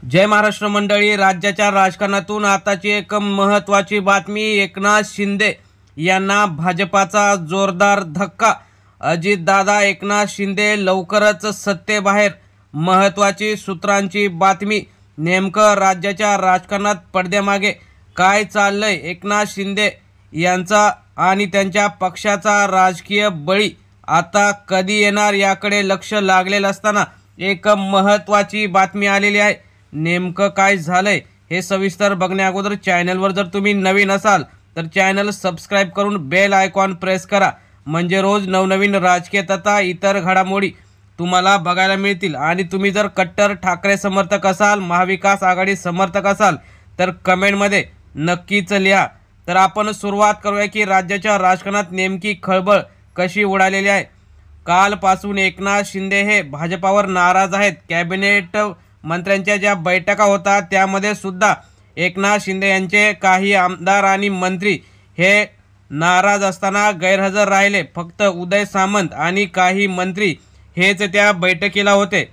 जय महाराष्ट्र मंडळी, राज्याच्या राजकारणातून आताची एक महत्त्वाची बातमी। एकनाथ शिंदे यांना भाजपाचा जोरदार धक्का। अजितदादा, एकनाथ शिंदे लवकरच सत्तेबाहेर। महत्त्वाची सूत्रांची बातमी। नेमकं राज्याच्या राजकारणात पडद्यामागे काय चाललंय? एकनाथ शिंदे यांचा आणि त्यांच्या पक्षाचा राजकीय बळी आता कधी येणार याकडे लक्ष लागलेलं असताना एक महत्त्वाची बातमी आलेली आहे। नेमकं काय झालंय हे सविस्तर बघण्या अगोदर चॅनलवर जर तुम्ही नवीन असाल तर चॅनल सबस्क्राइब करून बेल आयकॉन प्रेस करा, म्हणजे रोज नवनवीन राजकीय तथा इतर घडामोडी तुम्हाला बघायला मिळतील। आणि तुम्ही जर कट्टर ठाकरे समर्थक असाल, महाविकास आघाडी समर्थक असाल तर कमेंटमध्ये नक्कीच लिहा। तर आपण सुरुवात करूया की राज्याच्या राजकारणात नेमकी खळबळ कशी उडालेली आहे। कालपासून एकनाथ शिंदे हे भाजपावर नाराज आहेत। कॅबिनेट मंत्र्यांच्या ज्या बैठका होतात त्यामध्ये सुद्धा एकनाथ शिंदे यांचे काही आमदार आणि मंत्री हे नाराज असताना गैरहजर राहिले। फक्त उदय सामंत आणि काही मंत्री हेच त्या बैठकीला होते।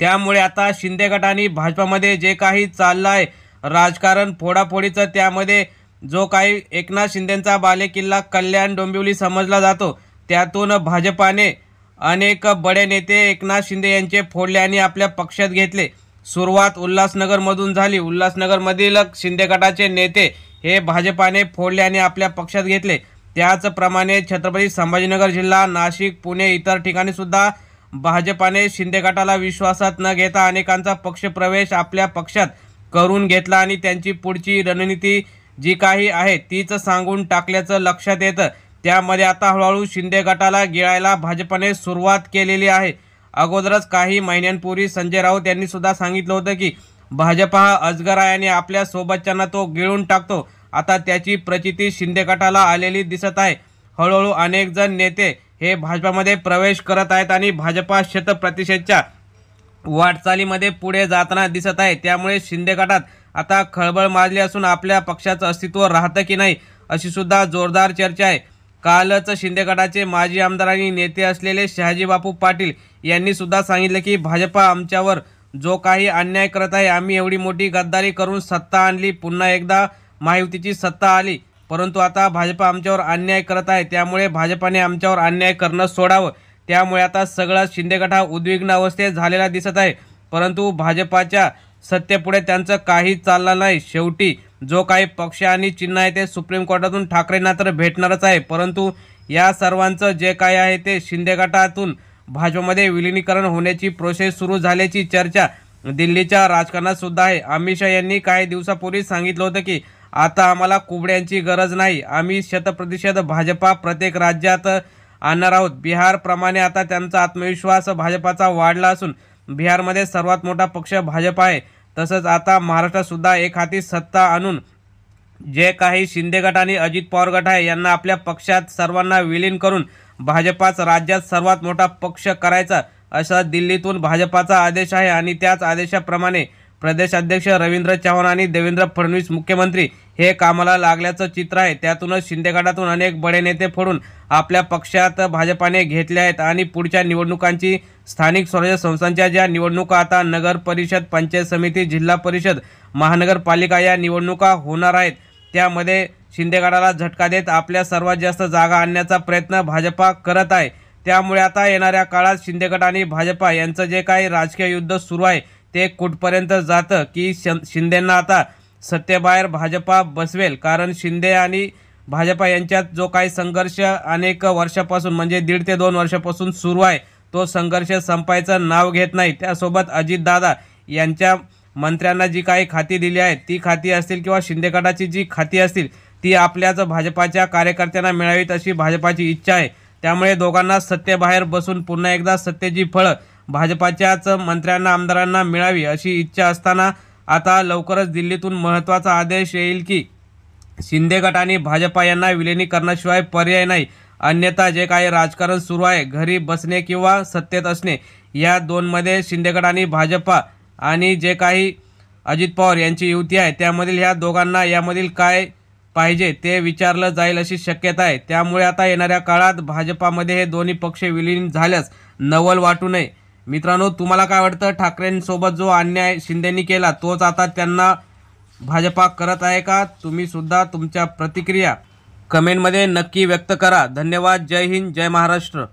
त्यामुळे आता शिंदे गट आणि भाजपामध्ये जे काही चाललं आहे राजकारण फोडाफोडीचं, त्यामध्ये जो काही एकनाथ शिंदेंचा बालेकिल्ला कल्याण डोंबिवली समजला जातो त्यातून भाजपाने अनेक बडे नेते एकनाथ शिंदे यांचे फोडले आणि आपल्या पक्षात घेतले। सुरुवात उल्हासनगरमधून झाली। उल्हासनगरमधील शिंदे गटाचे नेते हे भाजपाने फोडले आणि आपल्या पक्षात घेतले। त्याचप्रमाणे छत्रपती संभाजीनगर जिल्हा, नाशिक, पुणे इतर ठिकाणी सुद्धा भाजपाने शिंदे गटाला विश्वासात न घेता अनेकांचा पक्षप्रवेश आपल्या पक्षात करून घेतला आणि त्यांची पुढची रणनीती जी काही आहे तीच सांगून टाकल्याचं लक्षात येतं। त्यामध्ये आता हळूहळू शिंदे गटाला गिळायला भाजपने सुरुवात केलेली आहे। अगोदरच काही महिन्यांपूर्वी संजय राऊत यांनी सुद्धा सांगितलं होतं की भाजपा हा अजगर आहे आणि आपल्या सोबतच्यांना तो गिळून टाकतो। आता त्याची प्रचिती शिंदे गटाला आलेली दिसत आहे। हळूहळू अनेक जण नेते हे भाजपामध्ये प्रवेश करत आहेत आणि भाजपा शतप्रतिशतच्या वाटचालीमध्ये पुढे जाताना दिसत आहे। त्यामुळे शिंदे गटात आता खळबळ माजली असून आपल्या पक्षाचं अस्तित्व राहतं की नाही अशी सुद्धा जोरदार चर्चा आहे। कालच शिंदे गटाचे माजी आमदार आणि नेते असलेले शहाजी बापू पाटील यांनी सुद्धा सांगितले की भाजपा आमच्यावर जो काही अन्याय करत आहे, आम्ही एवढी मोठी गद्दारी करून सत्ता आणली, पुन्हा एकदा महायुतीची सत्ता आली, परंतु आता भाजपा आमच्यावर अन्याय करत आहे, त्यामुळे भाजपाने आमच्यावर अन्याय करणं सोडावं। त्यामुळे आता सगळा शिंदे गट हा उद्विग्न अवस्थेत झालेला दिसत आहे। परंतु भाजपाच्या सत्तेपुढे त्यांचं काहीच चाललं नाही। शेवटी जो काही पक्ष आणि चिन्ह आहे ते सुप्रीम कोर्टातून ठाकरेंना तर भेटणारच आहे, परंतु या सर्वांचं जे काही आहे ते शिंदे गटातून भाजपमध्ये विलीनीकरण होण्याची प्रोसेस सुरू झाल्याची चर्चा दिल्लीच्या राजकारणात सुद्धा आहे। अमित शहा यांनी काही दिवसापूर्वी सांगितलं होतं की आता आम्हाला कुबड्यांची गरज नाही, आम्ही शतप्रतिशत भाजपा प्रत्येक राज्यात आणणार आहोत। बिहारप्रमाणे आता त्यांचा आत्मविश्वास भाजपाचा वाढला असून बिहारमध्ये सर्वात मोठा पक्ष भाजप आहे। तसंच आता महाराष्ट्रात सुद्धा एक हाती सत्ता आणून जे काही शिंदे गट आणि अजित पवार गट आहे यांना आपल्या पक्षात सर्वांना विलीन करून भाजपाच राज्यात सर्वात मोठा पक्ष करायचा असा दिल्लीतून भाजपाचा आदेश आहे। आणि त्याच आदेशाप्रमाणे प्रदेश अध्यक्ष रवींद्र चव्हाण आणि देवेंद्र फडणवीस मुख्यमंत्री हे कामाला लागल्याचं चित्र आहे। त्यातूनच शिंदे गटातून अनेक बडे नेते फोडून आपल्या पक्षात भाजपाने घेतले आहेत आणि पुढच्या निवडणुकांची स्थानिक स्वराज्य संस्थांच्या ज्या निवडणुका आता नगर परिषद, पंचायत समिती, जिल्हा परिषद, महानगरपालिका या निवडणुका होणार आहेत, त्यामध्ये शिंदे गटाला झटका देत आपल्या सर्वात जास्त जागा आणण्याचा प्रयत्न भाजपा करत आहे। त्यामुळे आता येणाऱ्या काळात शिंदे गट आणि भाजपा यांचं जे काही राजकीय युद्ध सुरू आहे ते कुठपर्यंत जातं की शिंदेंना आता सत्तेबाहेर भाजपा बसवेल। कारण शिंदे आणि भाजपा यांच्यात जो काही संघर्ष अनेक वर्षापासून म्हणजे 1.5 ते 2 वर्षापासून सुरू आहे तो संघर्ष संपायचं नाव घेत नाही। त्यासोबत अजितदादा यांच्या मंत्र्यांना जी काही खाती दिली आहेत ती खाती असतील किंवा शिंदे गटाची जी खाती असतील ती आपल्याच भाजपाच्या कार्यकर्त्यांना मिळावीत अशी भाजपाची इच्छा आहे। त्यामुळे दोघांना सत्तेबाहेर बसून पुन्हा एकदा सत्तेची फळं भाजपाच्याच मंत्र्यांना, आमदारांना मिळावी अशी इच्छा असताना आता लवकरच दिल्लीतून महत्त्वाचा आदेश येईल की शिंदे गट आणि भाजपा यांना विलीनीकरणाशिवाय पर्याय नाही। अन्यथा जे काही राजकारण सुरू आहे घरी बसणे किंवा सत्तेत असणे या दोनमध्ये शिंदे गट आणि भाजपा आणि जे काही अजित पवार यांची युती आहे त्यामधील ह्या दोघांना यामधील काय पाहिजे ते विचारलं जाईल अशी शक्यता आहे। त्यामुळे आता येणाऱ्या काळात भाजपामध्ये हे दोन्ही पक्ष विलीन झाल्यास नवल वाटू नये। मित्रांनो, तुम्हाला काय वाटतं? ठाकरेंसोबत जो अन्याय शिंदेनी केला तोच आता त्यांना भाजपा करत आहे का? तुम्ही सुद्धा तुमच्या प्रतिक्रिया कमेंटमध्ये नक्की व्यक्त करा. धन्यवाद. जय हिंद, जय महाराष्ट्र.